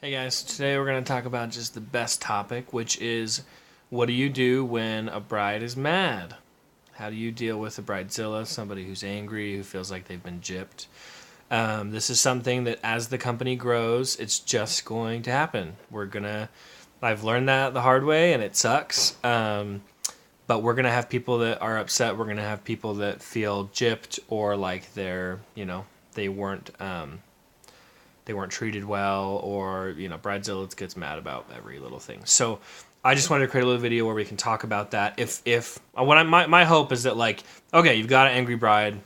Hey guys, today we're going to talk about just the best topic, which is what do you do when a bride is mad? How do you deal with a bridezilla, somebody who's angry, who feels like they've been gypped? This is something that as the company grows, it's just going to happen. I've learned that the hard way and it sucks. But we're going to have people that are upset. We're going to have people that feel gypped or like they weren't treated well, or Bridezillas gets mad about every little thing. So I just wanted to create a little video where we can talk about that. My hope is that, like, okay, you've got an angry bride,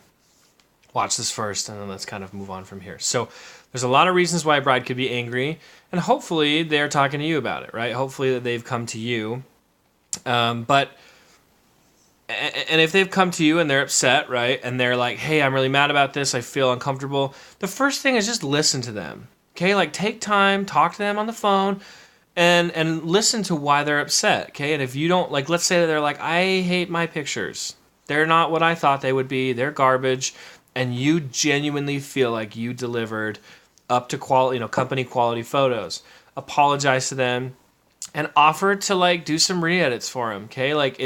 watch this first, and then let's kind of move on from here. So there's a lot of reasons why a bride could be angry, and hopefully they're talking to you about it, right? Hopefully that they've come to you. And if they've come to you and they're upset, right, and they're like, hey, I'm really mad about this, I feel uncomfortable, the first thing is just listen to them. Okay, like, take time, talk to them on the phone, and listen to why they're upset. Okay, and if you don't, like, let's say that they're like, I hate my pictures, they're not what I thought they would be, they're garbage, and you genuinely feel like you delivered up to quality, company quality photos. Apologize to them and offer to, like, do some re-edits for them. Okay, like,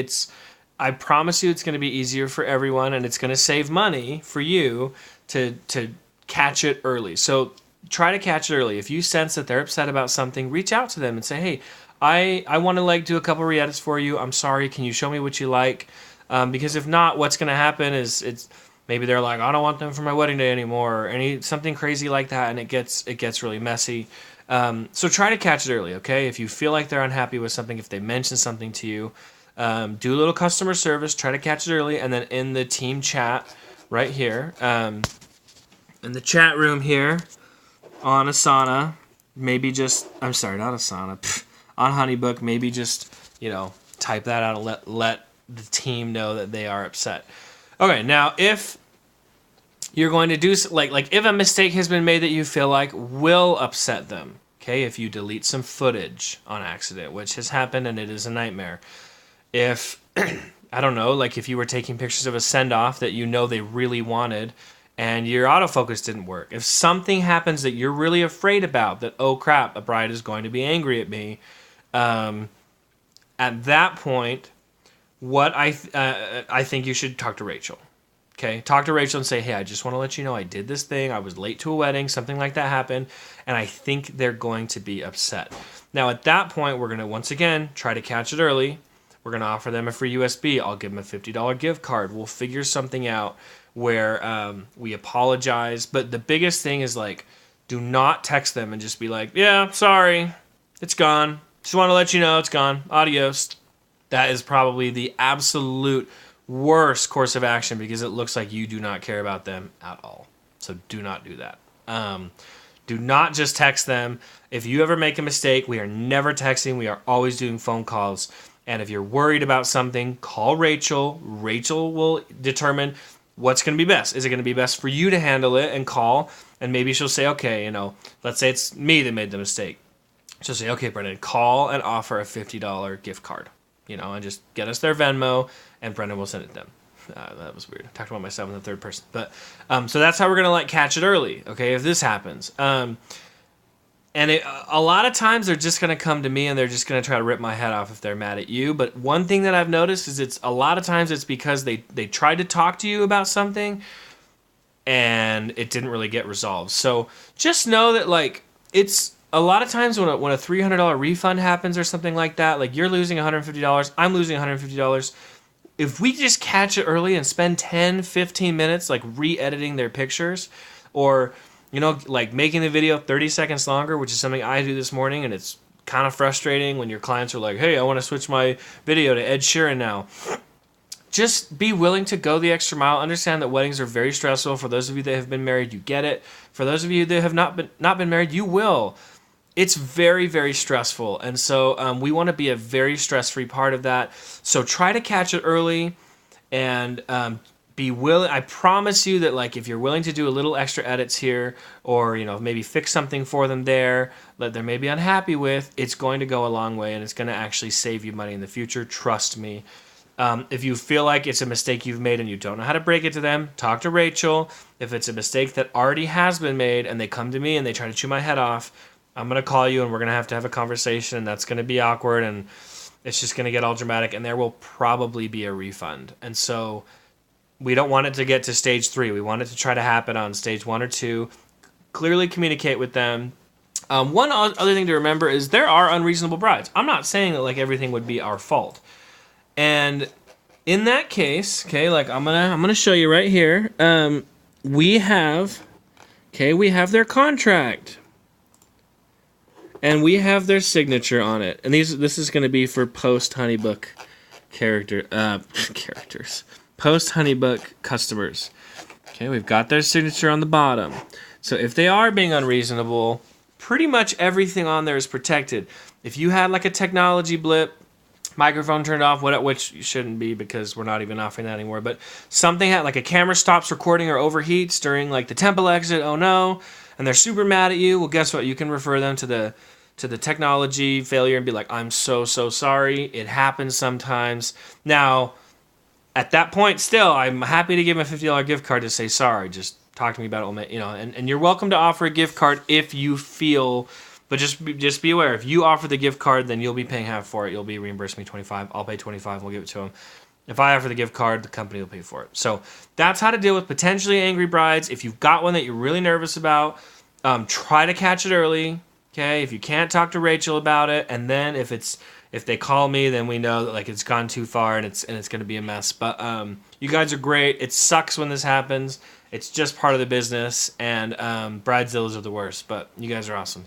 I promise you it's going to be easier for everyone, and it's going to save money for you to catch it early. So try to catch it early. If you sense that they're upset about something, reach out to them and say, hey, I want to, like, do a couple re-edits for you. I'm sorry. Can you show me what you like? Because if not, what's going to happen is maybe they're like, I don't want them for my wedding day anymore, or something crazy like that, and it gets really messy. So try to catch it early, okay? If you feel like they're unhappy with something, if they mention something to you, do a little customer service, try to catch it early, and then in the team chat right here, in the chat room here on Asana, maybe just, I'm sorry, not Asana, on Honeybook, maybe just, type that out and let the team know that they are upset. Okay, now if you're going to do, like if a mistake has been made that you feel like will upset them, okay, if you delete some footage on accident, which has happened and it is a nightmare. If, I don't know, like if you were taking pictures of a send-off that they really wanted and your autofocus didn't work. If something happens that you're really afraid about, that, oh crap, a bride is going to be angry at me, at that point, what I think you should talk to Rachel. Okay, talk to Rachel and say, hey, I just want to let you know I did this thing. I was late to a wedding. Something like that happened. And I think they're going to be upset. Now, at that point, we're going to, once again, try to catch it early. We're going to offer them a free USB. I'll give them a $50 gift card. We'll figure something out where we apologize. But the biggest thing is, like, do not text them and just be like, yeah, sorry, it's gone. Just want to let you know it's gone. Adios. That is probably the absolute worst course of action because it looks like you do not care about them at all. So do not do that. Do not just text them. If you ever make a mistake, we are never texting. We are always doing phone calls. And if you're worried about something, call Rachel. Rachel will determine what's going to be best. Is it going to be best for you to handle it and call? And maybe she'll say, okay, let's say it's me that made the mistake. She'll say, okay, Brendan, call and offer a $50 gift card, and just get us their Venmo, and Brendan will send it to them. That was weird. I talked about myself in the third person. But so that's how we're going to, catch it early, okay, if this happens. And a lot of times they're just going to come to me and they're just going to try to rip my head off if they're mad at you. But one thing that I've noticed is it's a lot of times it's because they tried to talk to you about something and it didn't really get resolved. So just know that, it's a lot of times when a $300 refund happens or something like that, like you're losing $150, I'm losing $150. If we just catch it early and spend 10, 15 minutes, re-editing their pictures or making the video 30 seconds longer, which is something I do this morning, and it's kind of frustrating when your clients are like, hey, I want to switch my video to Ed Sheeran now. Just be willing to go the extra mile. Understand that weddings are very stressful. For those of you that have been married, you get it. For those of you that have not been married, you will. It's very, very stressful. And so we want to be a very stress-free part of that. So try to catch it early and be willing. I promise you that, if you're willing to do a little extra edits here or, maybe fix something for them there that they're maybe unhappy with, it's going to go a long way and it's going to actually save you money in the future. Trust me. If you feel like it's a mistake you've made and you don't know how to break it to them, talk to Rachel. If it's a mistake that already has been made and they come to me and they try to chew my head off, I'm going to call you and we're going to have a conversation, and that's going to be awkward, and it's just going to get all dramatic, and there will probably be a refund. And so we don't want it to get to stage 3. We want it to try to happen on stage 1 or 2. Clearly communicate with them. One other thing to remember is there are unreasonable brides. I'm not saying that like everything would be our fault. And in that case, okay, like I'm gonna show you right here. We have their contract, and we have their signature on it. And this is gonna be for post Honeybook characters, post Honeybook customers. Okay, we've got their signature on the bottom. So if they are being unreasonable, pretty much everything on there is protected. If you had like a technology blip, microphone turned off, which you shouldn't be because we're not even offering that anymore, but something had like a camera stops recording or overheats during like the temple exit, oh no, and they're super mad at you, well guess what? You can refer them to the technology failure and be like, I'm so sorry. It happens sometimes. Now, at that point, still, I'm happy to give them a $50 gift card to say sorry. Just talk to me about it, and you're welcome to offer a gift card if you feel, but just be aware, if you offer the gift card, then you'll be paying half for it. You'll be reimbursing me $25. I'll pay $25. We'll give it to them. If I offer the gift card, the company will pay for it. So that's how to deal with potentially angry brides. If you've got one that you're really nervous about, try to catch it early. Okay, if you can't, talk to Rachel about it, and then if they call me, then we know that like it's gone too far and it's going to be a mess. But you guys are great. It sucks when this happens. It's just part of the business, and Bridezillas are the worst. But you guys are awesome.